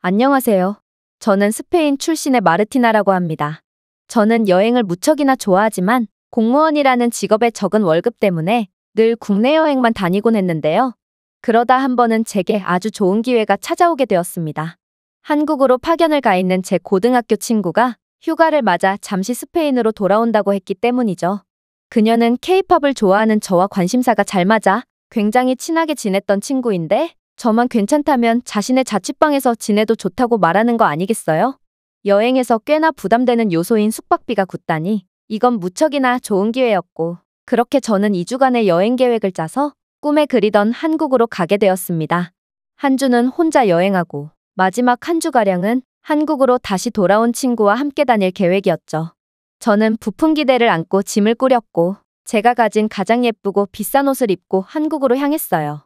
안녕하세요. 저는 스페인 출신의 마르티나라고 합니다. 저는 여행을 무척이나 좋아하지만 공무원이라는 직업의 적은 월급 때문에 늘 국내 여행만 다니곤 했는데요. 그러다 한 번은 제게 아주 좋은 기회가 찾아오게 되었습니다. 한국으로 파견을 가 있는 제 고등학교 친구가 휴가를 맞아 잠시 스페인으로 돌아온다고 했기 때문이죠. 그녀는 케이팝을 좋아하는 저와 관심사가 잘 맞아 굉장히 친하게 지냈던 친구인데 저만 괜찮다면 자신의 자취방에서 지내도 좋다고 말하는 거 아니겠어요? 여행에서 꽤나 부담되는 요소인 숙박비가 굳다니 이건 무척이나 좋은 기회였고 그렇게 저는 2주간의 여행 계획을 짜서 꿈에 그리던 한국으로 가게 되었습니다. 한 주는 혼자 여행하고 마지막 한 주가량은 한국으로 다시 돌아온 친구와 함께 다닐 계획이었죠. 저는 부푼 기대를 안고 짐을 꾸렸고 제가 가진 가장 예쁘고 비싼 옷을 입고 한국으로 향했어요.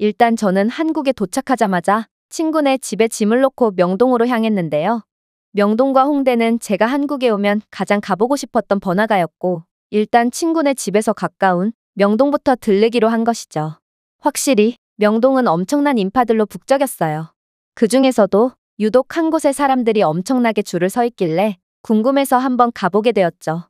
일단 저는 한국에 도착하자마자 친구네 집에 짐을 놓고 명동으로 향했는데요. 명동과 홍대는 제가 한국에 오면 가장 가보고 싶었던 번화가였고 일단 친구네 집에서 가까운 명동부터 들르기로 한 것이죠. 확실히 명동은 엄청난 인파들로 북적였어요. 그 중에서도 유독 한 곳에 사람들이 엄청나게 줄을 서 있길래 궁금해서 한번 가보게 되었죠.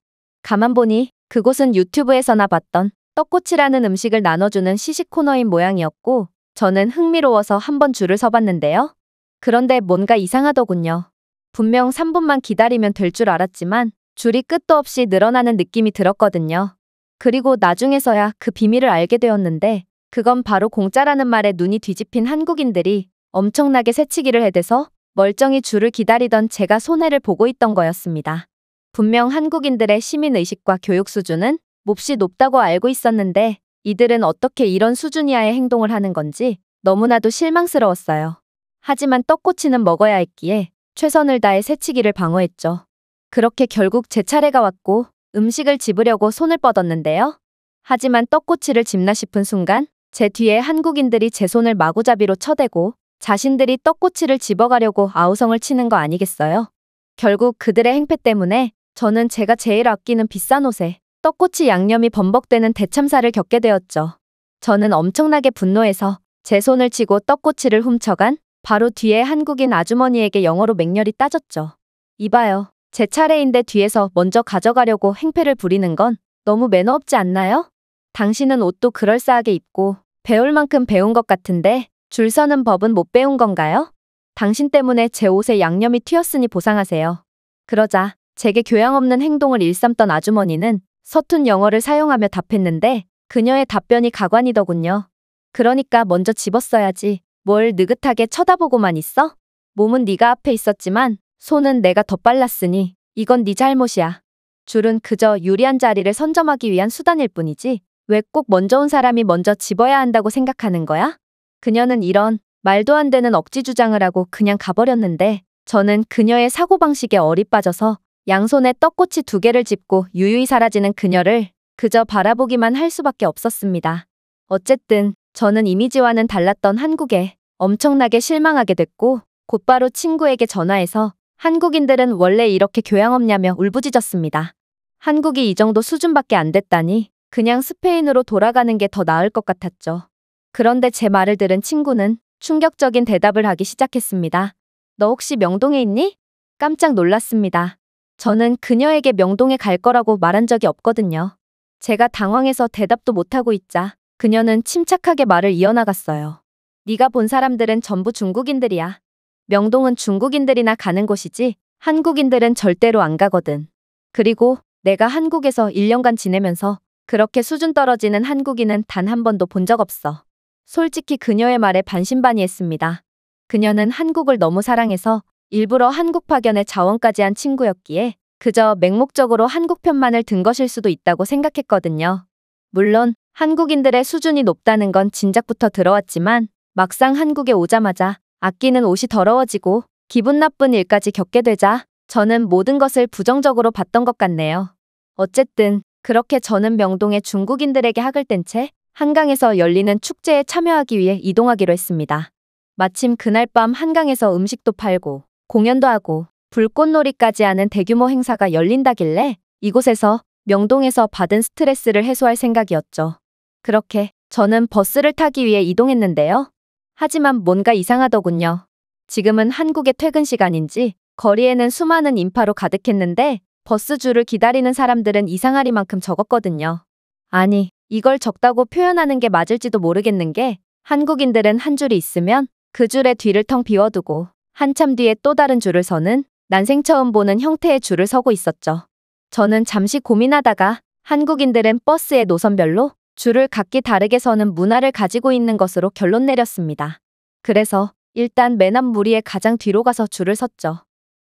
가만 보니 그곳은 유튜브에서나 봤던 떡꼬치라는 음식을 나눠주는 시식 코너인 모양이었고 저는 흥미로워서 한번 줄을 서봤는데요. 그런데 뭔가 이상하더군요. 분명 3분만 기다리면 될 줄 알았지만 줄이 끝도 없이 늘어나는 느낌이 들었거든요. 그리고 나중에서야 그 비밀을 알게 되었는데 그건 바로 공짜라는 말에 눈이 뒤집힌 한국인들이 엄청나게 새치기를 해대서 멀쩡히 줄을 기다리던 제가 손해를 보고 있던 거였습니다. 분명 한국인들의 시민의식과 교육 수준은 몹시 높다고 알고 있었는데 이들은 어떻게 이런 수준 이하의 행동을 하는 건지 너무나도 실망스러웠어요. 하지만 떡꼬치는 먹어야 했기에 최선을 다해 새치기를 방어했죠. 그렇게 결국 제 차례가 왔고 음식을 집으려고 손을 뻗었는데요. 하지만 떡꼬치를 집나 싶은 순간 제 뒤에 한국인들이 제 손을 마구잡이로 쳐대고 자신들이 떡꼬치를 집어가려고 아우성을 치는 거 아니겠어요? 결국 그들의 행패 때문에 저는 제가 제일 아끼는 비싼 옷에 떡꼬치 양념이 범벅되는 대참사를 겪게 되었죠. 저는 엄청나게 분노해서 제 손을 치고 떡꼬치를 훔쳐간 바로 뒤에 한국인 아주머니에게 영어로 맹렬히 따졌죠. 이봐요. 제 차례인데 뒤에서 먼저 가져가려고 행패를 부리는 건 너무 매너 없지 않나요? 당신은 옷도 그럴싸하게 입고 배울 만큼 배운 것 같은데 줄 서는 법은 못 배운 건가요? 당신 때문에 제 옷에 양념이 튀었으니 보상하세요. 그러자 제게 교양 없는 행동을 일삼던 아주머니는 서툰 영어를 사용하며 답했는데 그녀의 답변이 가관이더군요. 그러니까 먼저 집었어야지. 뭘 느긋하게 쳐다보고만 있어? 몸은 네가 앞에 있었지만 손은 내가 더 빨랐으니 이건 네 잘못이야. 줄은 그저 유리한 자리를 선점하기 위한 수단일 뿐이지 왜 꼭 먼저 온 사람이 먼저 집어야 한다고 생각하는 거야? 그녀는 이런 말도 안 되는 억지 주장을 하고 그냥 가버렸는데 저는 그녀의 사고방식에 어리 빠져서 양손에 떡꼬치 2개를 짚고 유유히 사라지는 그녀를 그저 바라보기만 할 수밖에 없었습니다. 어쨌든 저는 이미지와는 달랐던 한국에 엄청나게 실망하게 됐고 곧바로 친구에게 전화해서 한국인들은 원래 이렇게 교양 없냐며 울부짖었습니다. 한국이 이 정도 수준밖에 안 됐다니 그냥 스페인으로 돌아가는 게 더 나을 것 같았죠. 그런데 제 말을 들은 친구는 충격적인 대답을 하기 시작했습니다. 너 혹시 명동에 있니? 깜짝 놀랐습니다. 저는 그녀에게 명동에 갈 거라고 말한 적이 없거든요. 제가 당황해서 대답도 못하고 있자 그녀는 침착하게 말을 이어나갔어요. 네가 본 사람들은 전부 중국인들이야. 명동은 중국인들이나 가는 곳이지 한국인들은 절대로 안 가거든. 그리고 내가 한국에서 1년간 지내면서 그렇게 수준 떨어지는 한국인은 단 한 번도 본 적 없어. 솔직히 그녀의 말에 반신반의했습니다. 그녀는 한국을 너무 사랑해서 일부러 한국 파견에 자원까지 한 친구였기에 그저 맹목적으로 한국 편만을 든 것일 수도 있다고 생각했거든요. 물론 한국인들의 수준이 높다는 건 진작부터 들어왔지만 막상 한국에 오자마자 아끼는 옷이 더러워지고 기분 나쁜 일까지 겪게 되자 저는 모든 것을 부정적으로 봤던 것 같네요. 어쨌든 그렇게 저는 명동의 중국인들에게 학을 뗀 채 한강에서 열리는 축제에 참여하기 위해 이동하기로 했습니다. 마침 그날 밤 한강에서 음식도 팔고 공연도 하고 불꽃놀이까지 하는 대규모 행사가 열린다길래 이곳에서 명동에서 받은 스트레스를 해소할 생각이었죠. 그렇게 저는 버스를 타기 위해 이동했는데요. 하지만 뭔가 이상하더군요. 지금은 한국의 퇴근 시간인지 거리에는 수많은 인파로 가득했는데 버스 줄을 기다리는 사람들은 이상하리만큼 적었거든요. 아니, 이걸 적다고 표현하는 게 맞을지도 모르겠는 게 한국인들은 한 줄이 있으면 그 줄의 뒤를 텅 비워두고 한참 뒤에 또 다른 줄을 서는 난생 처음 보는 형태의 줄을 서고 있었죠. 저는 잠시 고민하다가 한국인들은 버스의 노선별로 줄을 각기 다르게 서는 문화를 가지고 있는 것으로 결론 내렸습니다. 그래서 일단 맨 앞 무리의 가장 뒤로 가서 줄을 섰죠.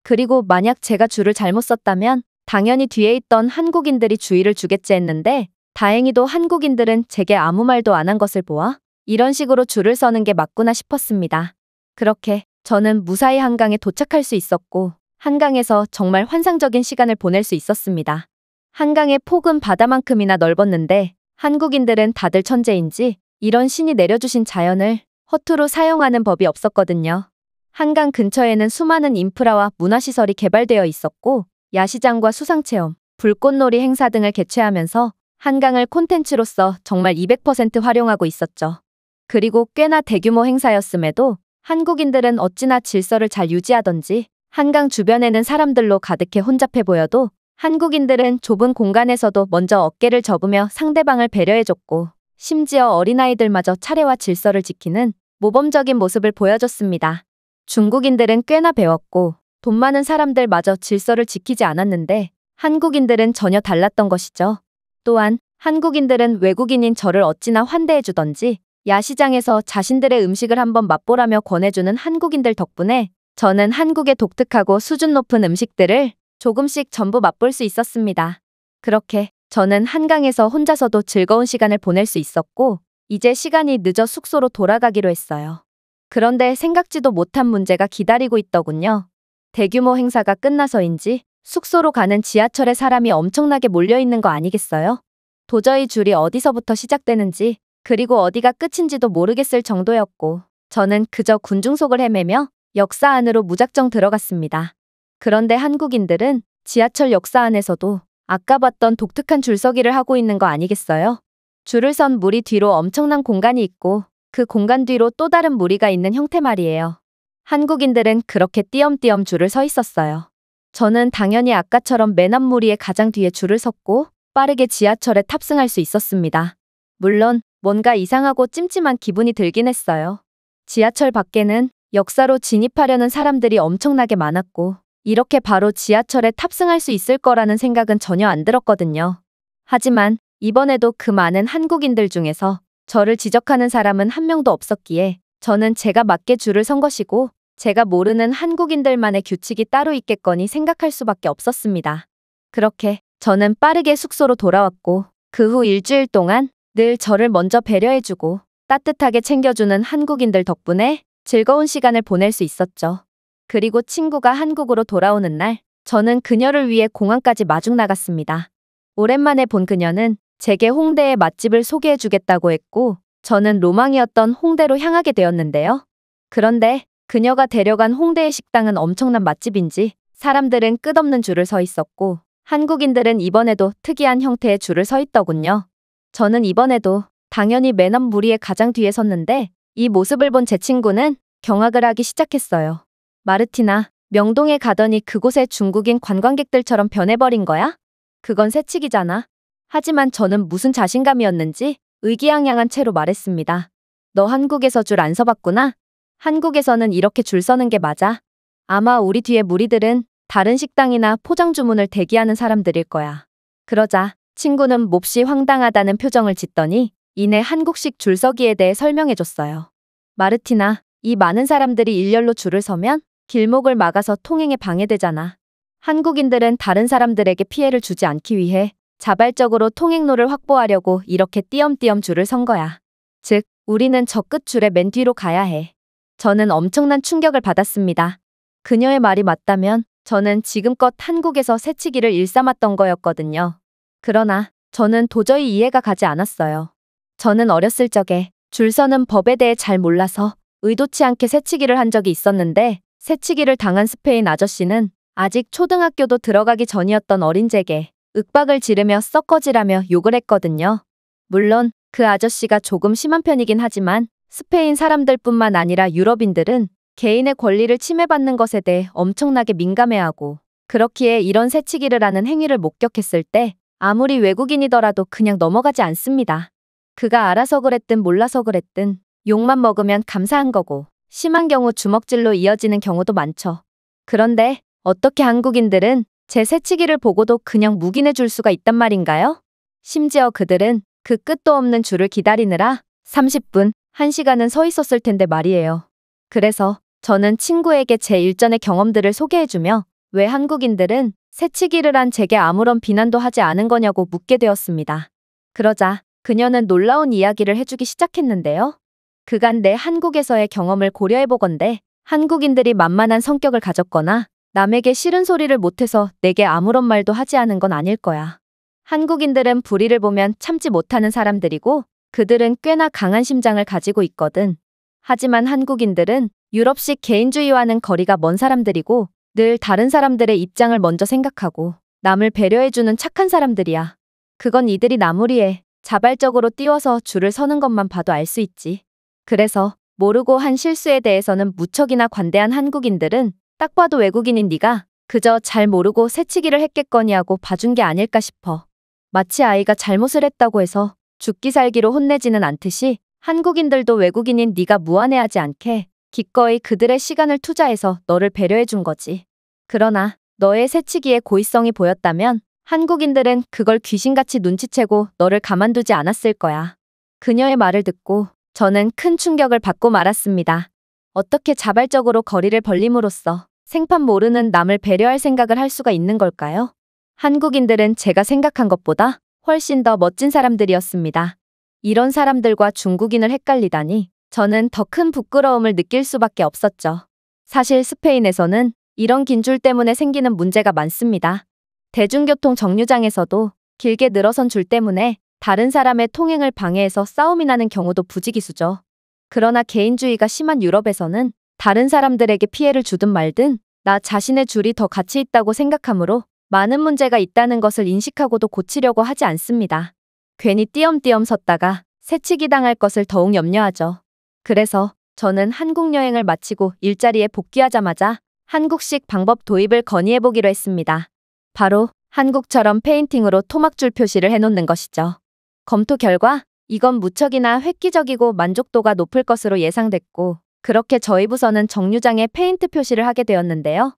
그리고 만약 제가 줄을 잘못 섰다면 당연히 뒤에 있던 한국인들이 주의를 주겠지 했는데 다행히도 한국인들은 제게 아무 말도 안 한 것을 보아 이런 식으로 줄을 서는 게 맞구나 싶었습니다. 그렇게 저는 무사히 한강에 도착할 수 있었고 한강에서 정말 환상적인 시간을 보낼 수 있었습니다. 한강의 폭은 바다만큼이나 넓었는데 한국인들은 다들 천재인지 이런 신이 내려주신 자연을 허투루 사용하는 법이 없었거든요. 한강 근처에는 수많은 인프라와 문화시설이 개발되어 있었고 야시장과 수상체험, 불꽃놀이 행사 등을 개최하면서 한강을 콘텐츠로서 정말 200% 활용하고 있었죠. 그리고 꽤나 대규모 행사였음에도 한국인들은 어찌나 질서를 잘 유지하던지 한강 주변에는 사람들로 가득해 혼잡해 보여도 한국인들은 좁은 공간에서도 먼저 어깨를 접으며 상대방을 배려해줬고 심지어 어린아이들마저 차례와 질서를 지키는 모범적인 모습을 보여줬습니다. 중국인들은 꽤나 배웠고 돈 많은 사람들마저 질서를 지키지 않았는데 한국인들은 전혀 달랐던 것이죠. 또한 한국인들은 외국인인 저를 어찌나 환대해주던지 야시장에서 자신들의 음식을 한번 맛보라며 권해주는 한국인들 덕분에 저는 한국의 독특하고 수준 높은 음식들을 조금씩 전부 맛볼 수 있었습니다. 그렇게 저는 한강에서 혼자서도 즐거운 시간을 보낼 수 있었고 이제 시간이 늦어 숙소로 돌아가기로 했어요. 그런데 생각지도 못한 문제가 기다리고 있더군요. 대규모 행사가 끝나서인지 숙소로 가는 지하철에 사람이 엄청나게 몰려있는 거 아니겠어요? 도저히 줄이 어디서부터 시작되는지 그리고 어디가 끝인지도 모르겠을 정도였고 저는 그저 군중 속을 헤매며 역사 안으로 무작정 들어갔습니다. 그런데 한국인들은 지하철 역사 안에서도 아까 봤던 독특한 줄서기를 하고 있는 거 아니겠어요? 줄을 선 무리 뒤로 엄청난 공간이 있고 그 공간 뒤로 또 다른 무리가 있는 형태 말이에요. 한국인들은 그렇게 띄엄띄엄 줄을 서 있었어요. 저는 당연히 아까처럼 맨 앞 무리의 가장 뒤에 줄을 섰고 빠르게 지하철에 탑승할 수 있었습니다. 물론 뭔가 이상하고 찜찜한 기분이 들긴 했어요. 지하철 밖에는 역사로 진입하려는 사람들이 엄청나게 많았고 이렇게 바로 지하철에 탑승할 수 있을 거라는 생각은 전혀 안 들었거든요. 하지만 이번에도 그 많은 한국인들 중에서 저를 지적하는 사람은 한 명도 없었기에 저는 제가 맞게 줄을 선 것이고 제가 모르는 한국인들만의 규칙이 따로 있겠거니 생각할 수밖에 없었습니다. 그렇게 저는 빠르게 숙소로 돌아왔고 그 후 일주일 동안 늘 저를 먼저 배려해주고 따뜻하게 챙겨주는 한국인들 덕분에 즐거운 시간을 보낼 수 있었죠. 그리고 친구가 한국으로 돌아오는 날 저는 그녀를 위해 공항까지 마중 나갔습니다. 오랜만에 본 그녀는 제게 홍대의 맛집을 소개해주겠다고 했고 저는 로망이었던 홍대로 향하게 되었는데요. 그런데 그녀가 데려간 홍대의 식당은 엄청난 맛집인지 사람들은 끝없는 줄을 서 있었고 한국인들은 이번에도 특이한 형태의 줄을 서 있더군요. 저는 이번에도 당연히 맨 앞 무리의 가장 뒤에 섰는데 이 모습을 본 제 친구는 경악을 하기 시작했어요. 마르티나, 명동에 가더니 그곳에 중국인 관광객들처럼 변해버린 거야? 그건 새치기잖아. 하지만 저는 무슨 자신감이었는지 의기양양한 채로 말했습니다. 너 한국에서 줄 안 서봤구나? 한국에서는 이렇게 줄 서는 게 맞아. 아마 우리 뒤에 무리들은 다른 식당이나 포장 주문을 대기하는 사람들일 거야. 그러자 친구는 몹시 황당하다는 표정을 짓더니 이내 한국식 줄서기에 대해 설명해줬어요. 마르티나, 이 많은 사람들이 일렬로 줄을 서면 길목을 막아서 통행에 방해되잖아. 한국인들은 다른 사람들에게 피해를 주지 않기 위해 자발적으로 통행로를 확보하려고 이렇게 띄엄띄엄 줄을 선 거야. 즉, 우리는 저 끝 줄의 맨 뒤로 가야 해. 저는 엄청난 충격을 받았습니다. 그녀의 말이 맞다면 저는 지금껏 한국에서 새치기를 일삼았던 거였거든요. 그러나 저는 도저히 이해가 가지 않았어요. 저는 어렸을 적에 줄 서는 법에 대해 잘 몰라서 의도치 않게 새치기를 한 적이 있었는데 새치기를 당한 스페인 아저씨는 아직 초등학교도 들어가기 전이었던 어린 제게 윽박을 지르며 썩거지라며 욕을 했거든요. 물론 그 아저씨가 조금 심한 편이긴 하지만 스페인 사람들뿐만 아니라 유럽인들은 개인의 권리를 침해받는 것에 대해 엄청나게 민감해하고, 그렇기에 이런 새치기를 하는 행위를 목격했을 때 아무리 외국인이더라도 그냥 넘어가지 않습니다. 그가 알아서 그랬든 몰라서 그랬든 욕만 먹으면 감사한 거고, 심한 경우 주먹질로 이어지는 경우도 많죠. 그런데 어떻게 한국인들은 제 새치기를 보고도 그냥 묵인해 줄 수가 있단 말인가요? 심지어 그들은 그 끝도 없는 줄을 기다리느라 30분, 1시간은 서 있었을 텐데 말이에요. 그래서 저는 친구에게 제 일전의 경험들을 소개해주며 왜 한국인들은 새치기를 한 제게 아무런 비난도 하지 않은 거냐고 묻게 되었습니다. 그러자 그녀는 놀라운 이야기를 해주기 시작했는데요. 그간 내 한국에서의 경험을 고려해보건대 한국인들이 만만한 성격을 가졌거나 남에게 싫은 소리를 못해서 내게 아무런 말도 하지 않은 건 아닐 거야. 한국인들은 불의를 보면 참지 못하는 사람들이고 그들은 꽤나 강한 심장을 가지고 있거든. 하지만 한국인들은 유럽식 개인주의와는 거리가 먼 사람들이고 늘 다른 사람들의 입장을 먼저 생각하고 남을 배려해주는 착한 사람들이야. 그건 이들이 나무리에 자발적으로 뛰어서 줄을 서는 것만 봐도 알 수 있지. 그래서 모르고 한 실수에 대해서는 무척이나 관대한 한국인들은 딱 봐도 외국인인 네가 그저 잘 모르고 새치기를 했겠거니 하고 봐준 게 아닐까 싶어. 마치 아이가 잘못을 했다고 해서 죽기 살기로 혼내지는 않듯이 한국인들도 외국인인 네가 무안해하지 않게 기꺼이 그들의 시간을 투자해서 너를 배려해준 거지. 그러나 너의 새치기에 고의성이 보였다면 한국인들은 그걸 귀신같이 눈치채고 너를 가만두지 않았을 거야. 그녀의 말을 듣고 저는 큰 충격을 받고 말았습니다. 어떻게 자발적으로 거리를 벌림으로써 생판 모르는 남을 배려할 생각을 할 수가 있는 걸까요? 한국인들은 제가 생각한 것보다 훨씬 더 멋진 사람들이었습니다. 이런 사람들과 중국인을 헷갈리다니 저는 더 큰 부끄러움을 느낄 수밖에 없었죠. 사실 스페인에서는 이런 긴 줄 때문에 생기는 문제가 많습니다. 대중교통 정류장에서도 길게 늘어선 줄 때문에 다른 사람의 통행을 방해해서 싸움이 나는 경우도 부지기수죠. 그러나 개인주의가 심한 유럽에서는 다른 사람들에게 피해를 주든 말든 나 자신의 줄이 더 가치 있다고 생각하므로 많은 문제가 있다는 것을 인식하고도 고치려고 하지 않습니다. 괜히 띄엄띄엄 섰다가 새치기 당할 것을 더욱 염려하죠. 그래서 저는 한국 여행을 마치고 일자리에 복귀하자마자 한국식 방법 도입을 건의해보기로 했습니다. 바로 한국처럼 페인팅으로 토막줄 표시를 해놓는 것이죠. 검토 결과 이건 무척이나 획기적이고 만족도가 높을 것으로 예상됐고 그렇게 저희 부서는 정류장에 페인트 표시를 하게 되었는데요.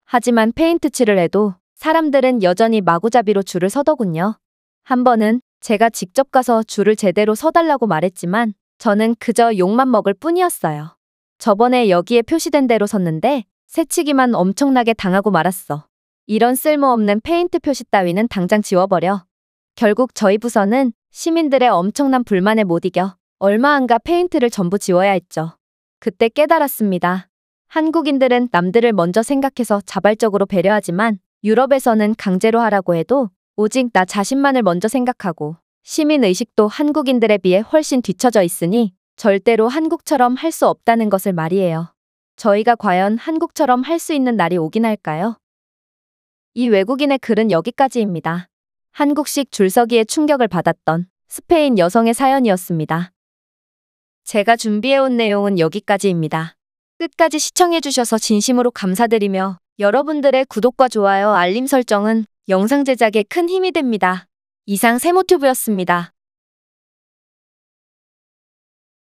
하지만 페인트 칠을 해도 사람들은 여전히 마구잡이로 줄을 서더군요. 한 번은 제가 직접 가서 줄을 제대로 서달라고 말했지만 저는 그저 욕만 먹을 뿐이었어요. 저번에 여기에 표시된 대로 섰는데 새치기만 엄청나게 당하고 말았어. 이런 쓸모없는 페인트 표시 따위는 당장 지워버려. 결국 저희 부서는 시민들의 엄청난 불만에 못 이겨 얼마 안가 페인트를 전부 지워야 했죠. 그때 깨달았습니다. 한국인들은 남들을 먼저 생각해서 자발적으로 배려하지만 유럽에서는 강제로 하라고 해도 오직 나 자신만을 먼저 생각하고 시민의식도 한국인들에 비해 훨씬 뒤처져 있으니 절대로 한국처럼 할 수 없다는 것을 말이에요. 저희가 과연 한국처럼 할 수 있는 날이 오긴 할까요? 이 외국인의 글은 여기까지입니다. 한국식 줄서기에 충격을 받았던 스페인 여성의 사연이었습니다. 제가 준비해온 내용은 여기까지입니다. 끝까지 시청해주셔서 진심으로 감사드리며 여러분들의 구독과 좋아요, 알림 설정은 영상 제작에 큰 힘이 됩니다. 이상 세모튜브였습니다.